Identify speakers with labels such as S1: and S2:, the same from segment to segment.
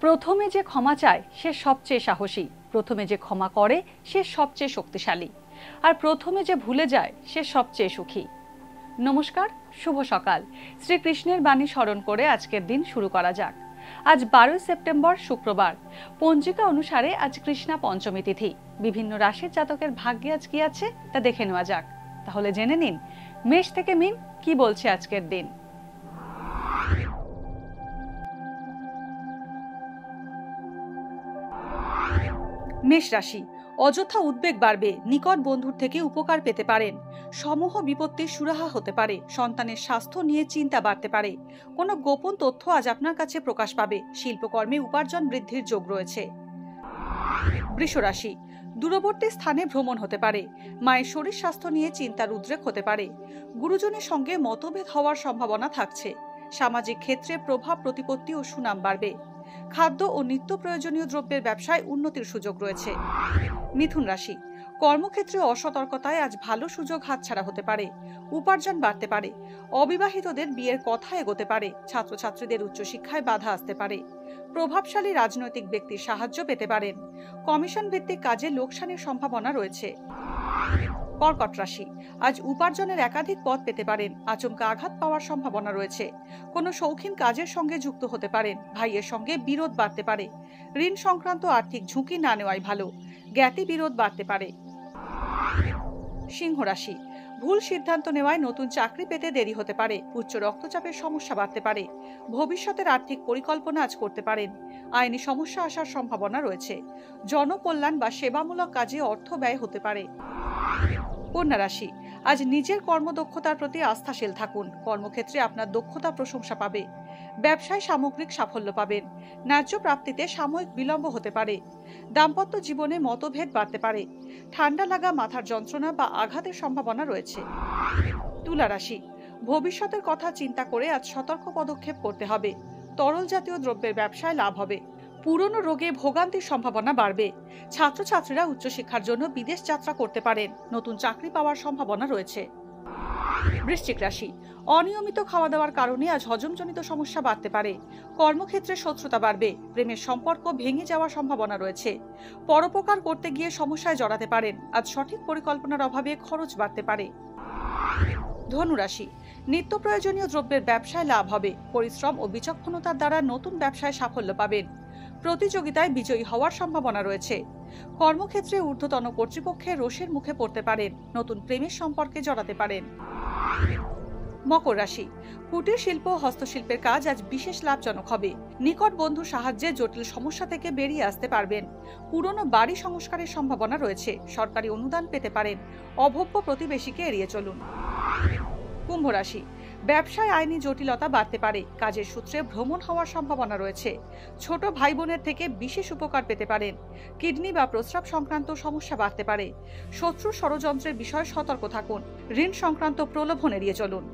S1: প্রথমে যে ক্ষমা চায় সে সবচেয়ে সাহসী, প্রথমে যে ক্ষমা করে সে সবচেয়ে শক্তিশালী, আর প্রথমে যে ভুলে যায় সে সবচেয়ে সুখী। নমস্কার, শুভ সকাল। শ্রীকৃষ্ণের বাণী স্মরণ করে আজকের দিন শুরু করা যাক। আজ 12 সেপ্টেম্বর, শুক্রবার। পঞ্জিকা অনুসারে আজ কৃষ্ণা পঞ্চমী তিথি। বিভিন্ন রাশির জাতকের ভাগ্যে আজ কি আছে তা দেখে নেওয়া যাক। তাহলে জেনে নিন মেষ থেকে মিন কি বলছে আজকের দিন। মেষ রাশি, অযথা উদ্বেগ বাড়বে, নিকট বন্ধুর থেকে উপকার পেতে পারেন। সমূহ বিপত্তির সুরাহা হতে পারে। সন্তানের স্বাস্থ্য নিয়ে চিন্তা বাড়তে পারে। কোনো গোপন তথ্য আজ আপনার কাছে প্রকাশ পাবে। শিল্পকর্মে উপার্জন বৃদ্ধির যোগ রয়েছে। বৃষ রাশি, দূরবর্তী স্থানে ভ্রমণ হতে পারে। মায়ের শরীর স্বাস্থ্য নিয়ে চিন্তার উদ্রেক হতে পারে। গুরুজনের সঙ্গে মতভেদ হওয়ার সম্ভাবনা থাকছে। সামাজিক ক্ষেত্রে প্রভাব প্রতিপত্তি ও সুনাম বাড়বে। খাদ্য ও নিত্য প্রয়োজনীয় দ্রব্যের ব্যবসায় উন্নতির সুযোগ রয়েছে। মিথুন রাশি, কর্মক্ষেত্রে অসতর্কতায় আজ ভালো সুযোগ হাতছাড়া হতে পারে। উপার্জন বাড়তে পারে। অবিবাহিতদের বিয়ের কথা এগোতে পারে। ছাত্রছাত্রীদের উচ্চশিক্ষায় বাধা আসতে পারে। প্রভাবশালী রাজনৈতিক ব্যক্তির সাহায্য পেতে পারেন। কমিশন ভিত্তিক কাজে লোকসানের সম্ভাবনা রয়েছে। কর্কট রাশি, আজ উপার্জনের একাধিক পথ পেতে পারেন। আচমকা আঘাত পাওয়ার সম্ভাবনা রয়েছে। কোনো শৌখিন কাজের সঙ্গে যুক্ত হতে পারেন। ভাইয়ের সঙ্গে বিরোধ বাড়তে পারে। ঋণ সংক্রান্ত আর্থিক ঝুঁকি না নেওয়াই ভালো। জ্ঞাতি বিরোধ বাড়তে পারে। সিংহ রাশি, ভুল সিদ্ধান্ত নেওয়ায় নতুন চাকরি পেতে দেরি হতে পারে। উচ্চ রক্তচাপের সমস্যা বাড়তে পারে। ভবিষ্যতের আর্থিক পরিকল্পনা আজ করতে পারেন। আইনি সমস্যা আসার সম্ভাবনা রয়েছে। জনকল্যাণ বা সেবামূলক কাজে অর্থ ব্যয় হতে পারে। কন্যা রাশি, আজ নিজের কর্মদক্ষতার প্রতি আস্থাশীল থাকুন। কর্মক্ষেত্রে আপনার দক্ষতা প্রশংসা পাবে। ব্যবসায় সামগ্রিক সাফল্য পাবেন। ন্যায্য প্রাপ্তিতে সাময়িক বিলম্ব হতে পারে। দাম্পত্য জীবনে মতভেদ বাড়তে পারে। ঠান্ডা লাগা, মাথার যন্ত্রণা বা আঘাতের সম্ভাবনা রয়েছে। তুলা রাশি, ভবিষ্যতের কথা চিন্তা করে আজ সতর্ক পদক্ষেপ করতে হবে। তরল জাতীয় দ্রব্যের ব্যবসায় লাভ হবে। পুরনো রোগে ভোগান্তির সম্ভাবনা বাড়বে। ছাত্রছাত্রীরা উচ্চশিক্ষার জন্য বিদেশ যাত্রা করতে পারেন। নতুন চাকরি পাওয়ার সম্ভাবনা রয়েছে। বৃশ্চিক রাশি, অনিয়মিত খাওয়া দাওয়ার কারণে আজ হজমজনিত সমস্যা বাড়তে পারে। কর্মক্ষেত্রে শত্রুতা বাড়বে। প্রেমের সম্পর্ক ভেঙে যাওয়ার সম্ভাবনা রয়েছে। পরোপকার করতে গিয়ে সমস্যায় জড়াতে পারেন। আজ সঠিক পরিকল্পনার অভাবে খরচ বাড়তে পারে। ধনু রাশি, নিত্য প্রয়োজনীয় দ্রব্যের ব্যবসায় লাভ হবে। পরিশ্রম ও বিচক্ষণতার দ্বারা নতুন ব্যবসায় সাফল্য পাবেন। প্রতিযোগিতায় বিজয়ী হওয়ার সম্ভাবনা রয়েছে। কর্মক্ষেত্রে ঊর্ধ্বতন কর্তৃপক্ষের রোষের মুখে পড়তে পারেন। নতুন প্রেমের সম্পর্কে জড়াতে পারেন। মকর রাশি, কুটির শিল্প ও হস্তশিল্পের কাজ আজ বিশেষ লাভজনক হবে। নিকট বন্ধুর সাহায্যে জটিল সমস্যা থেকে বেরিয়ে আসতে পারবেন। পুরনো বাড়ি সংস্কারের সম্ভাবনা রয়েছে। সরকারি অনুদান পেতে পারেন। অভব্য প্রতিবেশীকে এড়িয়ে চলুন। কুম্ভ রাশি, ব্যবসায় আইনি জটিলতা বাড়তে পারে। কাজের সূত্রে ভ্রমণ হওয়ার সম্ভাবনা রয়েছে। ছোট ভাই বোনের থেকে বিশেষ উপকার পেতে পারেন। কিডনি বা প্রস্রাব সংক্রান্ত সমস্যা বাড়তে পারে। শত্রু ষড়যন্ত্রের বিষয়ে সতর্ক থাকুন। ঋণ সংক্রান্ত প্রলোভন এড়িয়ে চলুন।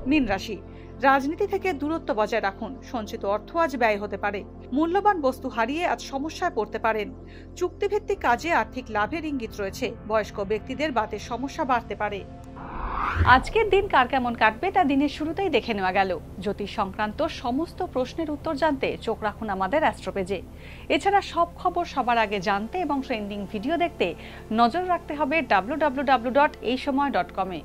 S1: মীন রাশি, রাজনীতি থেকে দূরত্ব বজায় রাখুন। সঞ্চিত অর্থ আজ ব্যয় হতে পারে। মূল্যবান বস্তু হারিয়ে আজ সমস্যায় পড়তে পারেন। চুক্তিভিত্তিক কাজে আর্থিক লাভের ইঙ্গিত রয়েছে। বয়স্ক ব্যক্তিদের বাতের সমস্যা বাড়তে পারে। আজকের দিন কার কেমন কাটবে তা দিনের শুরুতেই দেখে নেওয়া গেল। জ্যোতিষ সংক্রান্ত সমস্ত প্রশ্নের উত্তর জানতে চোখ রাখুন আমাদের অ্যাস্ট্রোপেজে। এছাড়া সব খবর সবার আগে জানতে এবং ট্রেন্ডিং ভিডিও দেখতে নজর রাখতে হবে www.এইসময়.com-এ।